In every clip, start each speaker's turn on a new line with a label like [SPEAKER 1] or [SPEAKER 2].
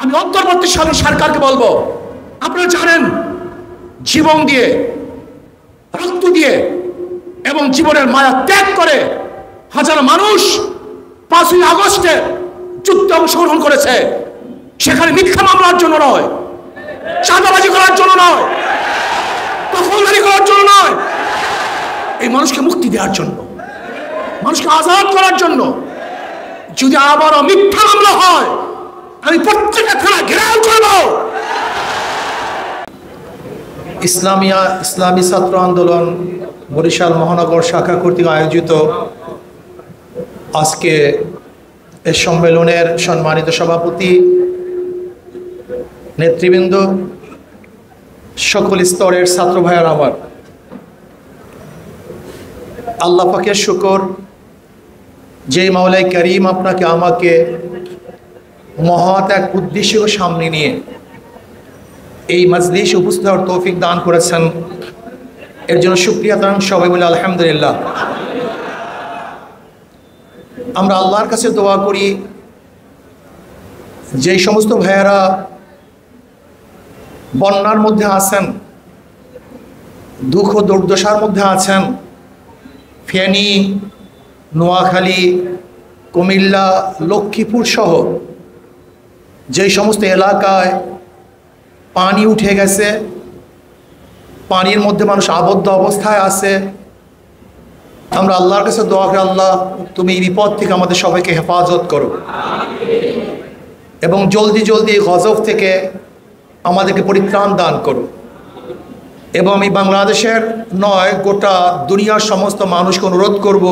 [SPEAKER 1] আমি অন্তর্বর্তীকালীন সরকারকে বলবো, আপনারা জানেন জীবন দিয়ে, রক্ত দিয়ে এবং জীবনের মায়া ত্যাগ করে হাজার মানুষ 5ই আগস্টে যুদ্ধে অংশগ্রহণ করেছে। সেখানে মিথ্যা মামলার জন্য নয়, চাঁদাবাজি করার জন্য নয়, দখলদারি করার জন্য নয়, এই মানুষকে মুক্তি দেওয়ার জন্য, মানুষকে আজাদ করার জন্য। যদি আবারও মিথ্যা মামলা হয়, আমি প্রত্যেকটা থানা ঘেরাও করব।
[SPEAKER 2] ইসলামী ছাত্র আন্দোলন বরিশাল মহানগর শাখা কর্তৃক আয়োজিত আজকে এই সম্মেলনের সম্মানিত সভাপতি, নেতৃবৃন্দ, সকল স্তরের ছাত্র ভাইয়ার, আমার আল্লাহ পাকের শুকর, যেই মাওলাই করিম আপনাকে আমাকে মহৎ এক উদ্দেশ্য সামনে নিয়ে এই মজলিসে উপস্থিত হওয়ার তৌফিক দান করেছেন, এর জন্য শুকরিয়া দান সবাই বলে আলহামদুলিল্লাহ। আমরা আল্লাহর কাছে দোয়া করি, যেই সমস্ত ভাইয়েরা বন্যার মধ্যে আছেন, দুঃখ দুর্দশার মধ্যে আছেন, ফেনী, নোয়াখালী, কুমিল্লা, লক্ষ্মীপুর সহ যেই সমস্ত এলাকায় পানি উঠে গেছে, পানির মধ্যে মানুষ আবদ্ধ অবস্থায় আছে, আমরা আল্লাহর কাছে দোয়া করি, আল্লাহ তুমি এই বিপদ থেকে আমাদের সবাইকে হেফাজত করো এবং জলদি জলদি গজব থেকে আমাদেরকে পরিত্রাণ দান করো। এবং আমি বাংলাদেশের নয়, গোটা দুনিয়ার সমস্ত মানুষকে অনুরোধ করব,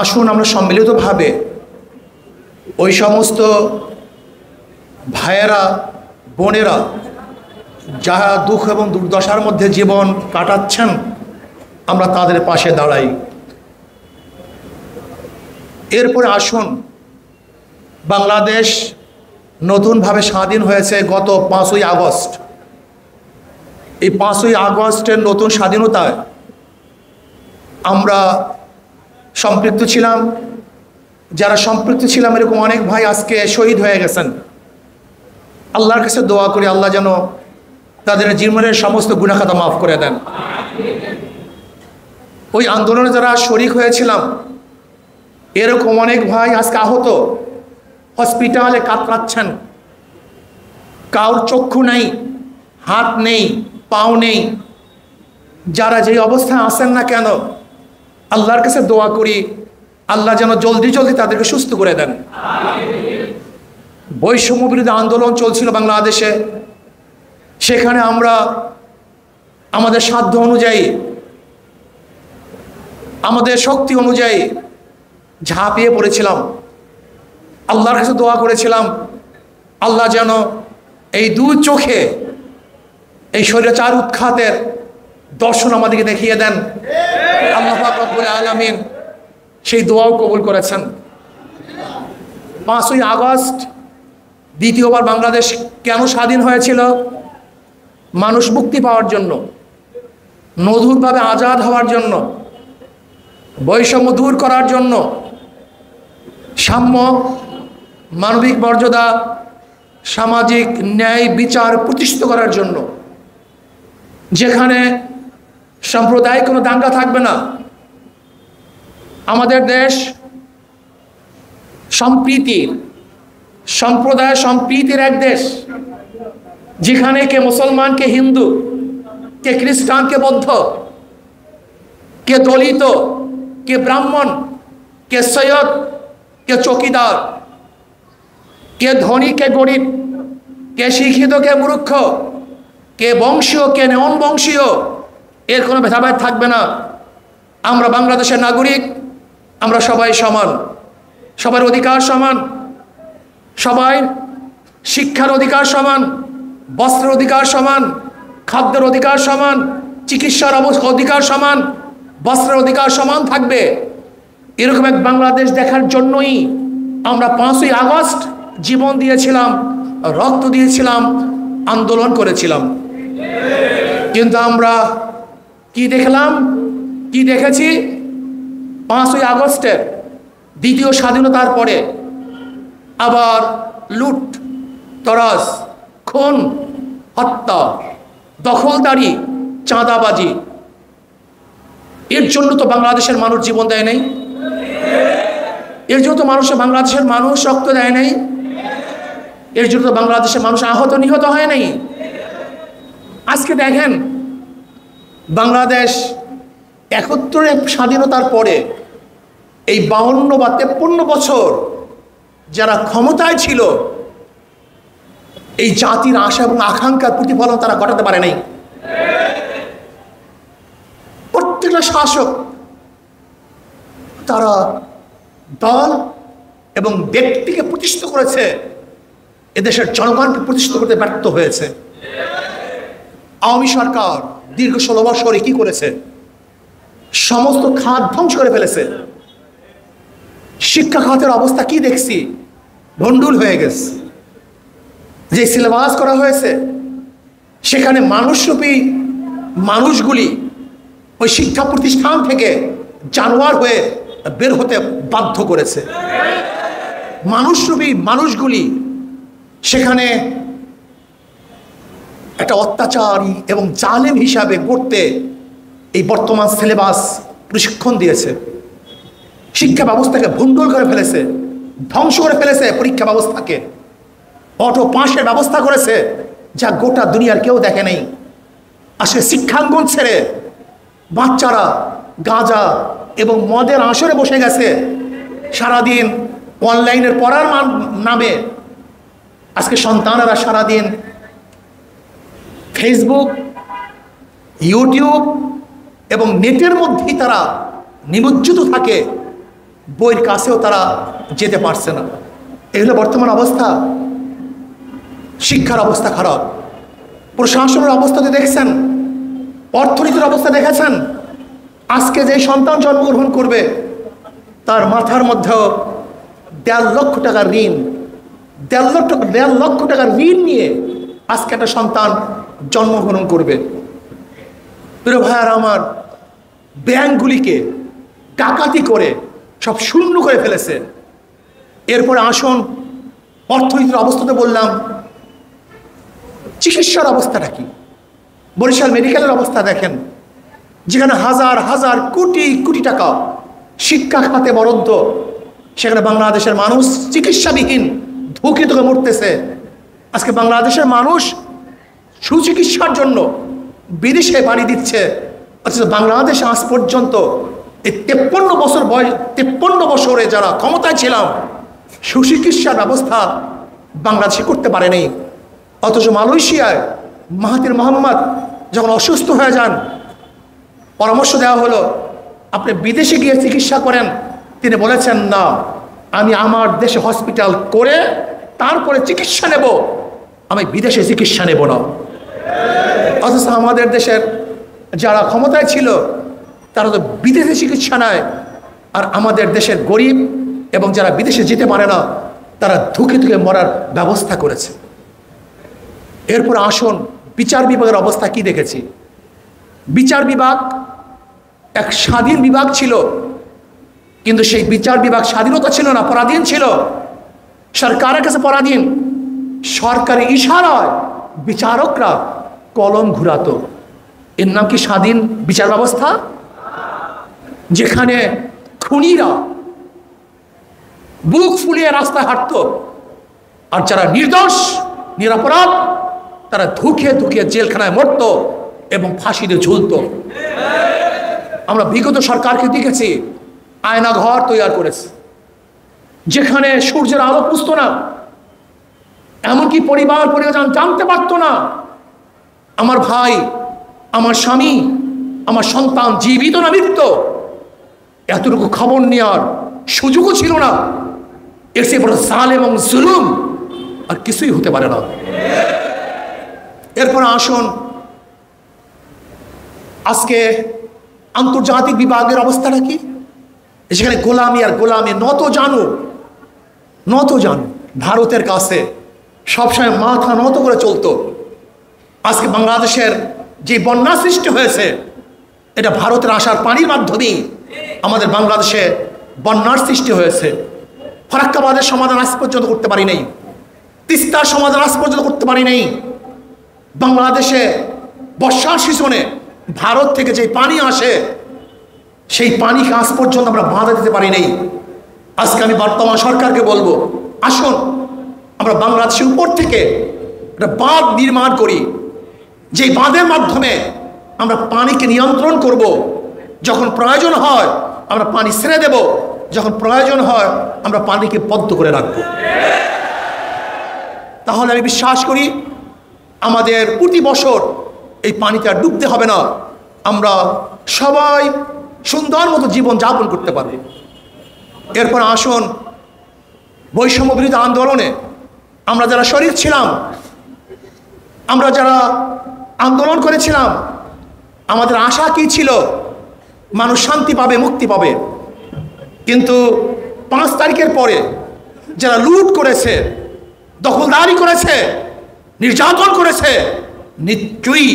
[SPEAKER 2] আসুন আমরা সম্মিলিতভাবে ওই সমস্ত ভাইয়েরা, বোনেরা যারা দুঃখ এবং দুর্দশার মধ্যে জীবন কাটাচ্ছেন, আমরা তাদের পাশে দাঁড়াই। এরপরে আসুন, বাংলাদেশ নতুনভাবে স্বাধীন হয়েছে গত 5ই আগস্ট। এই 5ই আগস্টের নতুন স্বাধীনতায় আমরা সম্পৃক্ত ছিলাম। যারা সম্পৃক্ত ছিলাম, এরকম অনেক ভাই আজকে শহীদ হয়ে গেছেন। আল্লাহর কাছে দোয়া করি, আল্লাহ যেন তাদের জীবনের সমস্ত গুনাহ খাতা মাফ করে দেন। ওই আন্দোলনে যারা শরিক হয়েছিলাম, এরকম অনেক ভাই আজকে আহত, হসপিটালে কাতরাচ্ছেন, কারোর চক্ষু নেই, হাত নেই, পাও নেই। যারা যেই অবস্থায় আসেন না কেন, আল্লাহর কাছে দোয়া করি, আল্লাহ যেন জলদি জলদি তাদেরকে সুস্থ করে দেন। বৈষম্য বিরোধী আন্দোলন চলছিল বাংলাদেশে, সেখানে আমরা আমাদের সাধ্য অনুযায়ী, আমাদের শক্তি অনুযায়ী ঝাঁপিয়ে পড়েছিলাম। আল্লাহর কাছে দোয়া করেছিলাম, আল্লাহ যেন এই দুই চোখে এই স্বৈরাচার উৎখাতের দর্শন আমাদেরকে দেখিয়ে দেন। আল্লাহ পাক রব্বুল আলামিন সেই দোয়াও কবুল করেছেন। 5ই আগস্ট দ্বিতীয়বার বাংলাদেশ কেন স্বাধীন হয়েছিল? মানুষ মুক্তি পাওয়ার জন্য, নতুনভাবে আজাদ হওয়ার জন্য, বৈষম্য দূর করার জন্য, সাম্য, মানবিক মর্যাদা, সামাজিক ন্যায় বিচার প্রতিষ্ঠিত করার জন্য, যেখানে সাম্প্রদায়িক কোনো দাঙ্গা থাকবে না। আমাদের দেশ সম্প্রীতির, সম্প্রদায় সম্প্রীতির এক দেশ, যেখানে কে মুসলমান, কে হিন্দু, কে খ্রিস্টান, কে বৌদ্ধ, কে দলিত, কে ব্রাহ্মণ, কে সৈয়দ, কে চৌকিদার, কে ধনী, কে গরিব, কে শিক্ষিত, কে মূর্খ, কে বংশীয়, কে নন বংশীয়, এর কোনো ভেদাভেদ থাকবে না। আমরা বাংলাদেশের নাগরিক, আমরা সবাই সমান, সবার অধিকার সমান, সবাই শিক্ষার অধিকার সমান, বস্ত্রের অধিকার সমান, খাদ্যের অধিকার সমান, চিকিৎসার অধিকার সমান, বস্ত্রের অধিকার সমান থাকবে। এরকম এক বাংলাদেশ দেখার জন্যই আমরা 5ই আগস্ট জীবন দিয়েছিলাম, রক্ত দিয়েছিলাম, আন্দোলন করেছিলাম। কিন্তু আমরা কি দেখলাম, কি দেখেছি? 5ই আগস্টের দ্বিতীয় স্বাধীনতার পরে আবার লুট, লুটতরাজ, খুন, হত্যা, দখলদারি, চাঁদাবাজি, এর জন্য তো বাংলাদেশের মানুষ জীবন দেয় নাই, এর জন্য তো বাংলাদেশের মানুষ রক্ত দেয় নাই, এর জন্য তো বাংলাদেশের মানুষ আহত নিহত হয় নাই। আজকে দেখেন বাংলাদেশ ৭১ স্বাধীনতার পরে এই ৫২ বা ৫৩ বছর যারা ক্ষমতায় ছিল, এই জাতির আশা এবং আকাঙ্ক্ষার প্রতিফলন তারা ঘটাতে পারে নাই। প্রত্যেকটা শাসক তারা দল এবং ব্যক্তিকে প্রতিষ্ঠিত করেছে, এদেশের জনগণকে প্রতিষ্ঠিত করতে ব্যর্থ হয়েছে। আওয়ামী সরকার দীর্ঘ ১৬ বছরে কি করেছে? সমস্ত খাত ধ্বংস করে ফেলেছে। শিক্ষা খাতের অবস্থা কি দেখছি? ভণ্ডুল হয়ে গেছে। যে সিলেবাস করা হয়েছে সেখানে মানুষরূপী মানুষগুলি ওই শিক্ষা প্রতিষ্ঠান থেকে জানোয়ার হয়ে বের হতে বাধ্য করেছে। মানুষরূপী মানুষগুলি সেখানে একটা অত্যাচারী এবং জালেম হিসাবে গড়তে এই বর্তমান সিলেবাস প্রশিক্ষণ দিয়েছে। শিক্ষা ব্যবস্থাকে ভণ্ডুল করে ফেলেছে, ধ্বংস করে ফেলেছে। পরীক্ষা ব্যবস্থাকে অটো পাসের ব্যবস্থা করেছে, যা গোটা দুনিয়ার কেউ দেখে নেই। আসলে শিক্ষাঙ্গন ছেড়ে বাচ্চারা গাঁজা এবং মদের আসরে বসে গেছে। সারাদিন অনলাইনের পড়ার নামে আজকে সন্তানেরা সারাদিন ফেসবুক, ইউটিউব এবং নেটের মধ্যেই তারা নিমজ্জিত থাকে, বইয়ের কাছেও তারা যেতে পারছে না। এই হলো বর্তমান অবস্থা। শিক্ষার অবস্থা খারাপ, প্রশাসনের অবস্থাতে দেখছেন, অর্থনীতির অবস্থা দেখেছেন। আজকে যে সন্তান জন্মগ্রহণ করবে তার মাথার মধ্যেও ১.৫ লক্ষ টাকার ঋণ, ১.৫ লক্ষ টাকার ঋণ নিয়ে আজকে একটা সন্তান জন্মগ্রহণ করবে। প্রিয় ভাইয়ার আমার, ব্যাংকগুলিকে ডাকাতি করে সব শূন্য করে ফেলেছে। এরপরে আসুন অর্থনীতির অবস্থাতে বললাম, চিকিৎসার অবস্থাটা কি? বরিশাল মেডিকেলের অবস্থা দেখেন, যেখানে হাজার হাজার কোটি কোটি টাকা শিক্ষা খাতে বরাদ্দ, সেখানে বাংলাদেশের মানুষ চিকিৎসাবিহীন ধুঁকিত হয়ে মরতেছে। আজকে বাংলাদেশের মানুষ সুচিকিৎসার জন্য বিদেশে বাড়ি দিচ্ছে, অথচ বাংলাদেশে আজ পর্যন্ত এই 53 বছরে যারা ক্ষমতায় ছিলাম সুচিকিৎসার ব্যবস্থা বাংলাদেশে করতে পারেনি। অথচ মালয়েশিয়ায় মাহাতির মোহাম্মদ যখন অসুস্থ হয়ে যান, পরামর্শ দেওয়া হলো আপনি বিদেশে গিয়ে চিকিৎসা করেন। তিনি বলেছেন, না, আমি আমার দেশে হসপিটাল করে তারপরে চিকিৎসা নেব, আমি বিদেশে চিকিৎসা নেব না। অথচ আমাদের দেশের যারা ক্ষমতায় ছিল তারা তো বিদেশে চিকিৎসা নেয়, আর আমাদের দেশের গরিব এবং যারা বিদেশে যেতে পারে না তারা ধুকে ধুকে মরার ব্যবস্থা করেছে। এরপর আসুন বিচার বিভাগের অবস্থা কি দেখেছি। বিচার বিভাগ এক স্বাধীন বিভাগ ছিল, কিন্তু সেই বিচার বিভাগ স্বাধীনতা ছিল না, পরাধীন ছিল, সরকারের কাছে পরাধীন। সরকারি ইশারায় বিচারকরা কলম ঘুরাতো। এর নাম কি স্বাধীন বিচার ব্যবস্থা? যেখানে খুনিরা বুক ফুলিয়ে রাস্তায় হাঁটত, আর যারা নির্দোষ নিরপরাধ তারা ধুকে ধুকে জেলখানায় মরত এবং ফাঁসিতে ঝুলত। আমরা বিগত সরকারকে দেখেছি আয়না ঘর তৈরি করেছে, যেখানে সূর্যের আলো পুষত না, এমনকি পরিবার পরিজন জানতে পারত না আমার ভাই, আমার স্বামী, আমার সন্তান জীবিত না মৃত। এতটুকু খবর নেওয়ার সুযোগও ছিল না। এর চেয়ে বড় জালেম এবং জুলুম আর কিছুই হতে পারে না। এরপর আসুন আজকে আন্তর্জাতিক বিভাগের অবস্থাটা কি। সেখানে গোলামি আর গোলামি, নত জানু ভারতের কাছে সবসময় মাথা নত করে চলতো। আজকে বাংলাদেশের যে বন্যা সৃষ্টি হয়েছে, এটা ভারতের আসার পানির মাধ্যমেই আমাদের বাংলাদেশে বন্যার সৃষ্টি হয়েছে। ফারাক্কাবাদের সমাধান আজ পর্যন্ত করতে পারি নাই।
[SPEAKER 1] তিস্তার সমাধান আজ পর্যন্ত করতে পারি নাই। বাংলাদেশে বর্ষার সিজনে ভারত থেকে যে পানি আসে সেই পানিকে আজ পর্যন্ত আমরা বাধা দিতে পারি নাই। আজকে আমি বর্তমান সরকারকে বলবো, আসুন আমরা বাংলাদেশের উপর থেকে একটা বাঁধ নির্মাণ করি, যে বাঁধের মাধ্যমে আমরা পানিকে নিয়ন্ত্রণ করব। যখন প্রয়োজন হয় আমরা পানি ছেড়ে দেব, যখন প্রয়োজন হয় আমরা পানিকে বদ্ধ করে রাখবো। তাহলে আমি বিশ্বাস করি আমাদের প্রতি বছর এই পানিতে আর ডুবতে হবে না, আমরা সবাই সুন্দর মতো জীবন যাপন করতে পারব। এরপর আসুন বৈষম্য বিরোধী আন্দোলনে আমরা যারা শরীর ছিলাম, আমরা যারা আন্দোলন করেছিলাম, আমাদের আশা কি ছিল? মানুষ শান্তি পাবে, মুক্তি পাবে। কিন্তু 5 তারিখের পরে যারা লুট করেছে, দখলদারি করেছে, নির্যাতন করেছে, নিশ্চয়ই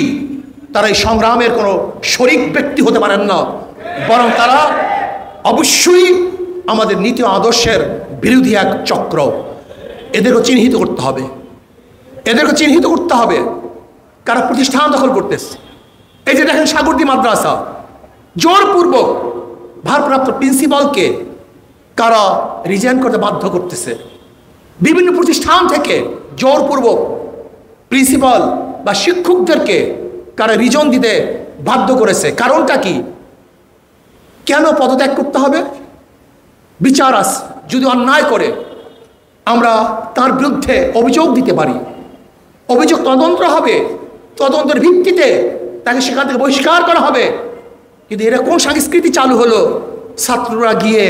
[SPEAKER 1] তারা এই সংগ্রামের কোনো শরিক ব্যক্তি হতে পারেন না, বরং তারা অবশ্যই আমাদের নীতি আদর্শের বিরোধী এক চক্র। এদেরকে চিহ্নিত করতে হবে, এদেরকে চিহ্নিত করতে হবে কারা প্রতিষ্ঠান দখল করতেছে। এই যে দেখেন সাগরদী মাদ্রাসা, জোরপূর্বক ভারপ্রাপ্ত প্রিন্সিপালকে কারা রিজাইন করতে বাধ্য করতেছে। বিভিন্ন প্রতিষ্ঠান থেকে জোরপূর্বক প্রিন্সিপাল বা শিক্ষকদেরকে কারা রিজন দিতে বাধ্য করেছে। কারণটা কি? কেন পদত্যাগ করতে হবে? বিচার আছে, যদি অন্যায় করে আমরা তার বিরুদ্ধে অভিযোগ দিতে পারি, অভিযোগ তদন্ত হবে, তদন্তের ভিত্তিতে তাকে সেখান থেকে বহিষ্কার করা হবে। কিন্তু এরকম সংস্কৃতি চালু হলো, ছাত্ররা গিয়ে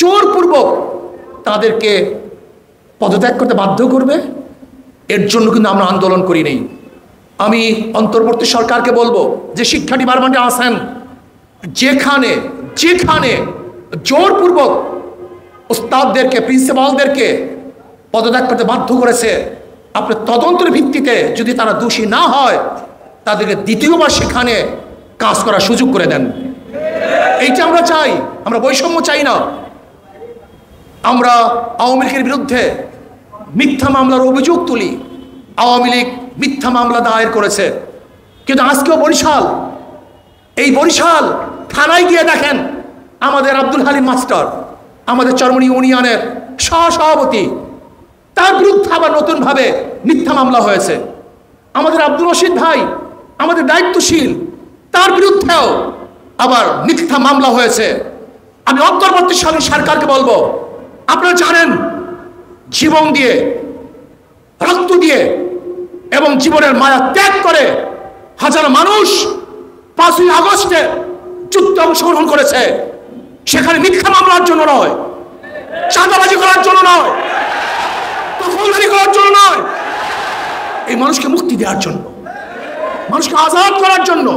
[SPEAKER 1] জোরপূর্বক তাদেরকে পদত্যাগ করতে বাধ্য করবে। এর জন্য কিন্তু আমরা আন্দোলন করি নেই। আমি অন্তর্বর্তী সরকারকে বলবো যে শিক্ষা ডিপার্টমেন্টে আসেন, যেখানে যেখানে জোরপূর্বক ওস্তাদদেরকে, প্রিন্সিপালদেরকে পদত্যাগ করতে বাধ্য করেছে, আপনার তদন্তের ভিত্তিতে যদি তারা দোষী না হয় তাদেরকে দ্বিতীয়বার সেখানে কাজ করার সুযোগ করে দেন। এইটা আমরা চাই, আমরা বৈষম্য চাই না। আমরা আওয়ামী লীগের বিরুদ্ধে মিথ্যা মামলার অভিযোগ তুলি, আওয়ামী লীগ মিথ্যা মামলা দায়ের করেছে, কিন্তু আজকেও বরিশাল, এই বরিশাল থানায় গিয়ে দেখেন আমাদের আব্দুল হালিম মাস্টার, আমাদের চরমনি ইউনিয়নের সহসভাপতি, তার বিরুদ্ধে আবার নতুনভাবে মিথ্যা মামলা হয়েছে। আমাদের আব্দুল রশিদ ভাই, আমাদের দায়িত্বশীল, তার বিরুদ্ধেও আবার মিথ্যা মামলা হয়েছে। আমি অন্তর্বর্তী সরকারকে বলবো, আপনারা জানেন জীবন দিয়ে, রক্ত দিয়ে এবং জীবনের মায়া ত্যাগ করে হাজার মানুষ 5ই আগস্টে যুদ্ধে অংশগ্রহণ করেছে। সেখানে মিথ্যা মামলার জন্য নয়, চাঁদাবাজি করার জন্য নয়, দখলদারি করার জন্য নয়, এই মানুষকে মুক্তি দেওয়ার জন্য, মানুষকে আজাদ করার জন্য।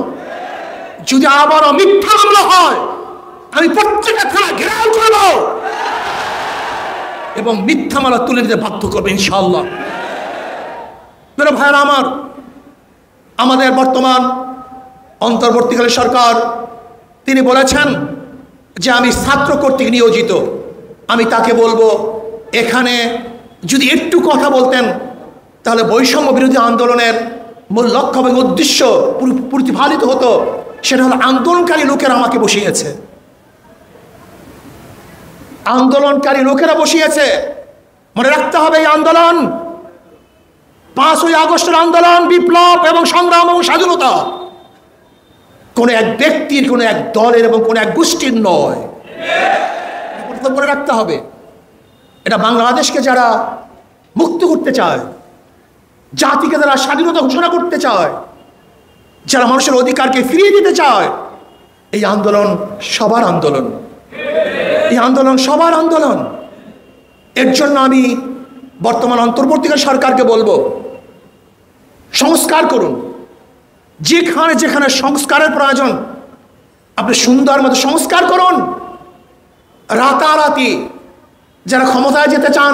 [SPEAKER 1] যদি আবারও মিথ্যা মামলা হয় আমি প্রত্যেকটা থানা ঘেরাও করব এবং মিথ্যা মামলা তুলে নিতে বাধ্য করবে ইনশাআল্লাহ। মেরে ভাইয়েরা আমার, আমাদের বর্তমান অন্তর্বর্তীকালীন সরকার তিনি বলেছেন যে আমি ছাত্র কর্তৃক নিয়োজিত। আমি তাকে বলবো, এখানে যদি একটু কথা বলতেন তাহলে বৈষম্য বিরোধী আন্দোলনের মূল লক্ষ্য এবং উদ্দেশ্য প্রতিফলিত হতো। সেটা হলো আন্দোলনকারী লোকেরা আমাকে বসিয়েছে, আন্দোলনকারী লোকেরা বসিয়েছে। মনে রাখতে হবে এই আন্দোলন 5ই আগস্টের আন্দোলন, বিপ্লব এবং সংগ্রাম এবং স্বাধীনতা কোন এক ব্যক্তির, কোন এক দলের এবং কোন এক গোষ্ঠীর নয়। মনে রাখতে হবে, এটা বাংলাদেশকে যারা মুক্ত করতে চায়, জাতিকে যারা স্বাধীনতা ঘোষণা করতে চায়, যারা মানুষের অধিকারকে ফিরিয়ে দিতে চায়, এই আন্দোলন সবার আন্দোলন, এই আন্দোলন সবার আন্দোলন। এর জন্য আমি বর্তমান অন্তর্বর্তীকালীন সরকারকে বলবো, সংস্কার করুন। যেখানে যেখানে সংস্কারের প্রয়োজন আপনি সুন্দর মতো সংস্কার করুন। রাতারাতি যারা ক্ষমতায় যেতে চান,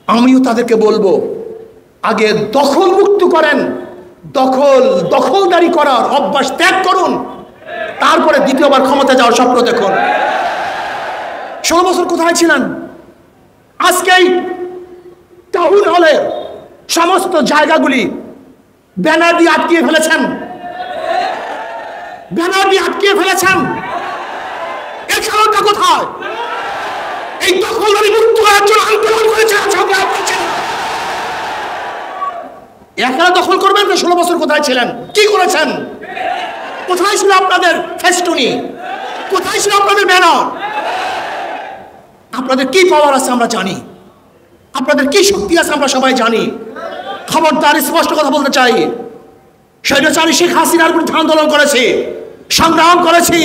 [SPEAKER 1] আমিও তাদেরকে বলবো, আগে দখল মুক্ত করেন, দখলদারি করার অভ্যাস ত্যাগ করুন, তারপরে দ্বিতীয়বার ক্ষমতা যাওয়ার স্বপ্ন দেখুন। 16 বছর কোথায় ছিলেন? আজকেই টাউন হলের সমস্ত জায়গাগুলি ব্যানার দিয়ে আটকিয়ে ফেলেছেন, ব্যানার দিয়ে আটকিয়ে ফেলেছেন। এর কারণটা কোথায়? এই দখলদারি মুক্ত করার জন্য আন্দোলন করেছেন। একারা দখল করবেন না? 16 বছর কোথায় ছিলেন? কি করেছেন? কোথায় ছিল আপনাদের ফেস্টুনি? কোথায় ছিল আপনাদের ব্যানার? আপনাদের কি পাওয়ার আছে আমরা জানি, আপনাদের কি শক্তি আছে আমরা সবাই জানি। খবরদার, স্পষ্ট কথা বলতে চাই, স্বৈরাচারী শেখ হাসিনার বিরুদ্ধে আন্দোলন করেছি, সংগ্রাম করেছি,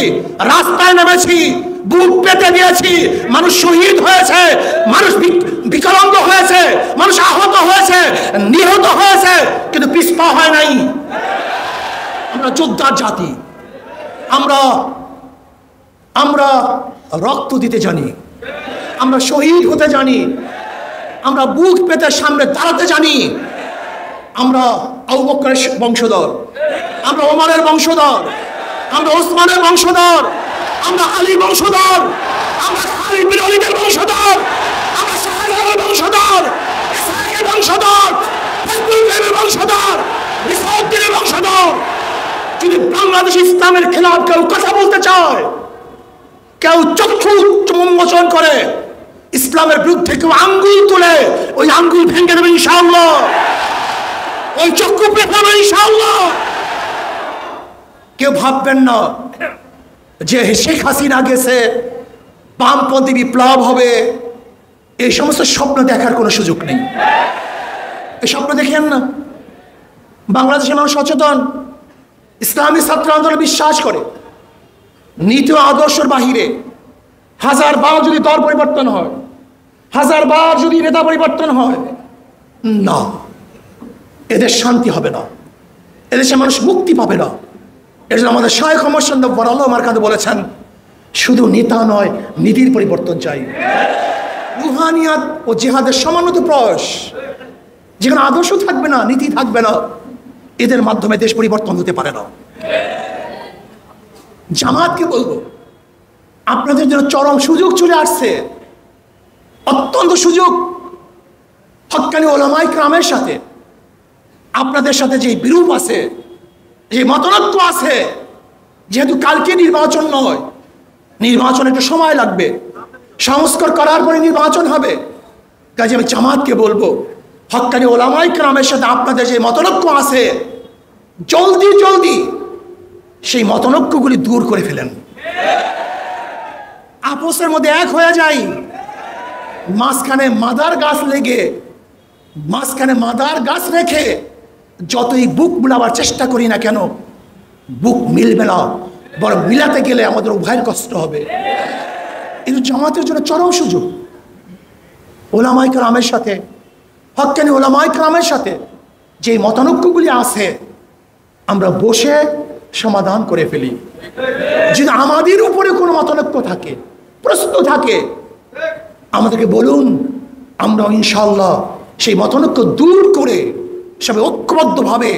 [SPEAKER 1] রাস্তায় নেমেছি, বুক পেতে দিয়েছি, মানুষ শহীদ হয়েছে, মানুষ বিকলাঙ্গ হয়েছে, মানুষ আহত হয়েছে, নিহত হয়েছে, কিন্তু পিছপা হয় নাই। আমরা যোদ্ধার জাতি, আমরা রক্ত দিতে জানি, আমরা শহীদ হতে জানি, আমরা বুক পেতে সামনে দাঁড়াতে জানি। আমরা আবু বকরের বংশধর, আমরা ওমরের বংশধর, আমরা ওসমানের বংশধর, আমরা আলী বংশধর, আমরা খালিদ বিন ওয়ালিদের বংশধর, আমরা শাহজালালের বংশধর, ইসহাকের বংশধর, ফজলুল বংশধর, রিসাউদ্দিনের বংশধর। যদি বাংলাদেশ ইসলামের খেলাফ কেউ কথা বলতে চায়, কেউ চক্ষু উন্মোচন করে ইসলামের বিরুদ্ধে, কেউ আঙ্গুল তুলে, ওই আঙ্গুল ভেঙে দেবে ইনশাআল্লাহ, ওই চক্ষু পেছাবে ইনশাআল্লাহ। কেউ ভাববেন না যে শেখ হাসিনা গেছে, বামপন্থী বিপ্লব হবে, এই সমস্ত স্বপ্ন দেখার কোনো সুযোগ নেই। এই স্বপ্ন দেখেন না। বাংলাদেশের মানুষ সচেতন, ইসলামী ছাত্র আন্দোলনে বিশ্বাস করে। নীতি ও আদর্শের বাহিরে 1000 বার যদি দল পরিবর্তন হয়, 1000 বার যদি নেতা পরিবর্তন হয়, না, এদের শান্তি হবে না, এদেশে মানুষ মুক্তি পাবে না। এর জন্য আমাদের শায়খ ওমর চন্দ্র বড়াল্লাহ মার্কাতে বলেছেন, শুধু নেতা নয়, নীতির পরিবর্তন চাই। রুহানিয়াত ও জিহাদের সমানত প্রয়াস, যেখানে আদর্শ থাকবে না, নীতি থাকবে না, এদের মাধ্যমে দেশ পরিবর্তন হতে পারে না। জামাতকে বলবো, আপনাদের জন্য চরম সুযোগ চলে আসছে, অত্যন্ত সুযোগ। হক্কানি ওলামায়ে কেরামের সাথে আপনাদের সাথে যে বিরূপ আছে, যে মতনৈক্য আছে, যেহেতু কালকে নির্বাচন নয়, নির্বাচন একটু সময় লাগবে, সংস্কার করার পরে নির্বাচন হবে। কাজে আমি জামাতকে বলবো, হক্কানি ওলামায়ে কেরামের সাথে আপনাদের যে মতনৈক্য আছে, জলদি জলদি সেই মতনৈক্যগুলি দূর করে ফেলেন, আপোসের মধ্যে এক হয়ে যাই। মাঝখানে মাদার গাছ লেগে, মাঝখানে মাদার গাছ রেখে যতই বুক মিলাবার চেষ্টা করি না কেন, বুক মিলবে না, বরং মিলাতে গেলে আমাদের উভয়ের কষ্ট হবে। কিন্তু জামাতের জন্য চরম সুযোগ। ওলামায়ে কেরামের সাথে, হক্কানি ওলামায়ে কেরামের সাথে যে মতানৈক্যগুলি আছে, আমরা বসে সমাধান করে ফেলি। যদি আমাদের উপরে কোনো মতানৈক্য থাকে, প্রশ্ন থাকে, আমাদেরকে বলুন, আমরা ইনশাআল্লাহ সেই মতানৈক্য দূর করে সবাই ঐক্যবদ্ধভাবে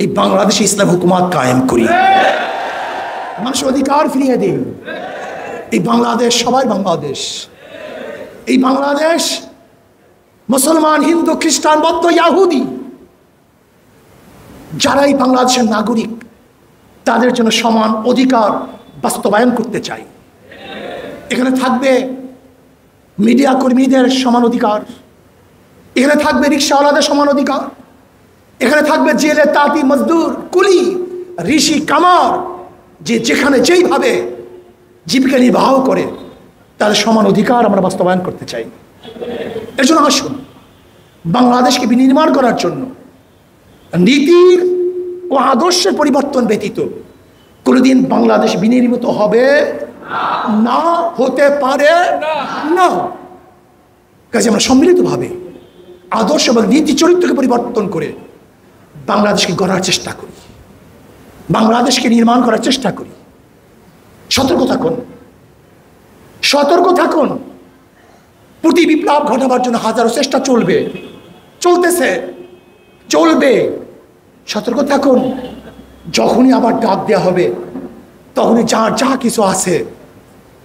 [SPEAKER 1] এই বাংলাদেশে ইসলাম হুকুমত কায়েম করি, মানুষের অধিকার ফিরিয়ে দিই। এই বাংলাদেশ সবাই বাংলাদেশ, এই বাংলাদেশ মুসলমান, হিন্দু, খ্রিস্টান, বৌদ্ধ, ইয়াহুদি, যারা এই বাংলাদেশের নাগরিক, তাদের জন্য সমান অধিকার বাস্তবায়ন করতে চাই। এখানে থাকবে মিডিয়া কর্মীদের সমান অধিকার, এখানে থাকবে রিক্সাওয়ালাদের সমান অধিকার, এখানে থাকবে জেলে তাঁতি, মজদুর, কুলি, ঋষি, কামার, যে যেখানে যেইভাবে জীবিকা নির্বাহ করে, তাদের সমান অধিকার আমরা বাস্তবায়ন করতে চাই। এর জন্য আসুন, বাংলাদেশকে বিনির্মাণ করার জন্য নীতির ও আদর্শের পরিবর্তন ব্যতীত কোনোদিন বাংলাদেশ বিনির্মিত হবে না, হতে পারে না। কাজে আমরা সম্মিলিতভাবে আদর্শ এবং নীতি চরিত্রকে পরিবর্তন করে বাংলাদেশকে গড়ার চেষ্টা করি, বাংলাদেশকে নির্মাণ করার চেষ্টা করি। সতর্ক থাকুন, সতর্ক থাকুন। প্রতি বিপ্লব ঘটাবার জন্য হাজারো চেষ্টা চলবে, চলতেছে, চলবে। সতর্ক থাকুন। যখনই আবার ডাক দেওয়া হবে, তখনই যা কিছু আছে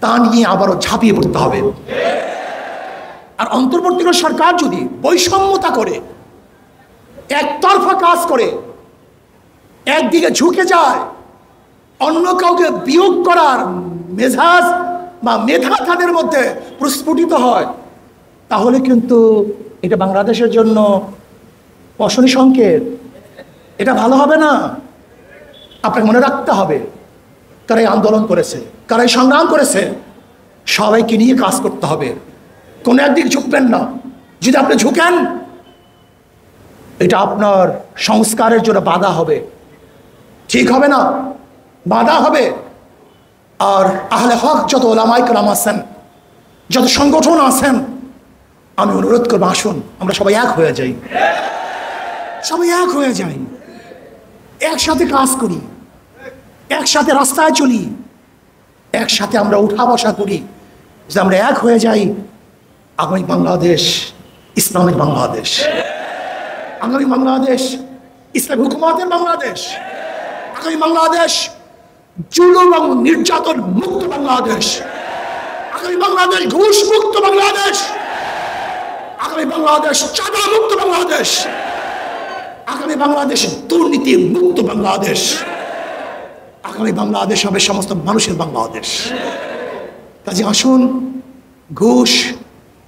[SPEAKER 1] তা নিয়ে আবারও ঝাঁপিয়ে পড়তে হবে। আর অন্তর্বর্তীকালীন সরকার যদি বৈষম্যতা করে, একতরফা কাজ করে, একদিকে ঝুঁকে যায়, অন্য কাউকে বিয়োগ করার মেজাজ বা মেধা তাদের মধ্যে প্রস্ফুটিত হয়, তাহলে কিন্তু এটা বাংলাদেশের জন্য অশনি সংকেত। এটা ভালো হবে না। আপনাকে মনে রাখতে হবে কারা এই আন্দোলন করেছে, কারা এই সংগ্রাম করেছে। সবাইকে নিয়ে কাজ করতে হবে, কোনো একদিকে ঝুঁকবেন না। যদি আপনি ঝুঁকেন, এটা আপনার সংস্কারের জন্য বাধা হবে, ঠিক হবে না, বাধা হবে। আর আহলে হক যত ওলামায়ে কেরাম আছেন, যত সংগঠন আছেন, আমি অনুরোধ করবো, আসুন আমরা সবাই এক হয়ে যাই, সবাই এক হয়ে যাই, একসাথে কাজ করি, একসাথে রাস্তায় চলি, একসাথে আমরা উঠা বসা করি। যে আমরা এক হয়ে যাই, আগামী বাংলাদেশ ইসলামিক বাংলাদেশ, আগামী বাংলাদেশ ইসলামী হুকুমতের বাংলাদেশ, আগামী বাংলাদেশ জুলুম এবং নির্যাতন মুক্ত বাংলাদেশ, আগামী বাংলাদেশ ঘুষ মুক্ত বাংলাদেশ, আগামী বাংলাদেশ চাঁদা মুক্ত বাংলাদেশ, আগামী বাংলাদেশ দুর্নীতি মুক্ত বাংলাদেশ, আগামী বাংলাদেশ হবে সমস্ত মানুষের বাংলাদেশ। কাজে আসুন ঘুষ,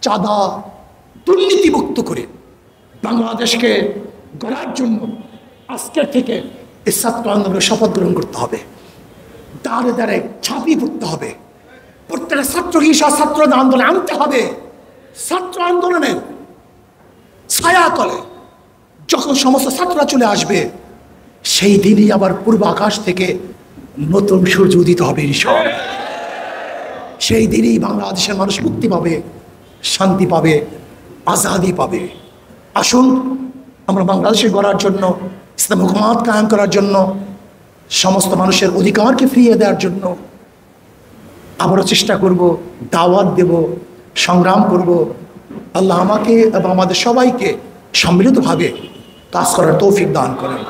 [SPEAKER 1] চাঁদা, দুর্নীতি মুক্ত করে বাংলাদেশকে গড়ার জন্য আজকের থেকে এই ছাত্র আন্দোলনের শপথ গ্রহণ করতে হবে। দাঁড়ে দাঁড়ে ঝাঁপিয়ে পড়তে হবে, প্রত্যেকটা ছাত্র হিসাবে ছাত্র আন্দোলনে আনতে হবে। ছাত্র আন্দোলনের ছায়া তলে যখন সমস্ত ছাত্ররা চলে আসবে, সেই দিনই আবার পূর্ব আকাশ থেকে নতুন সূর্য উদিত হবে ইনশাআল্লাহ। সেই দিনই বাংলাদেশের মানুষ মুক্তি পাবে, শান্তি পাবে, আজাদি পাবে। আসুন আমরা বাংলাদেশে গড়ার জন্য, ইসলাম হুকুমত কায়েম করার জন্য, সমস্ত মানুষের অধিকারকে ফিরিয়ে দেওয়ার জন্য আবারও চেষ্টা করব, দাওয়াত দেব, সংগ্রাম করব। আল্লাহ আমাকে এবং আমাদের সবাইকে সম্মিলিতভাবে কাজ করার তৌফিক দান করেন।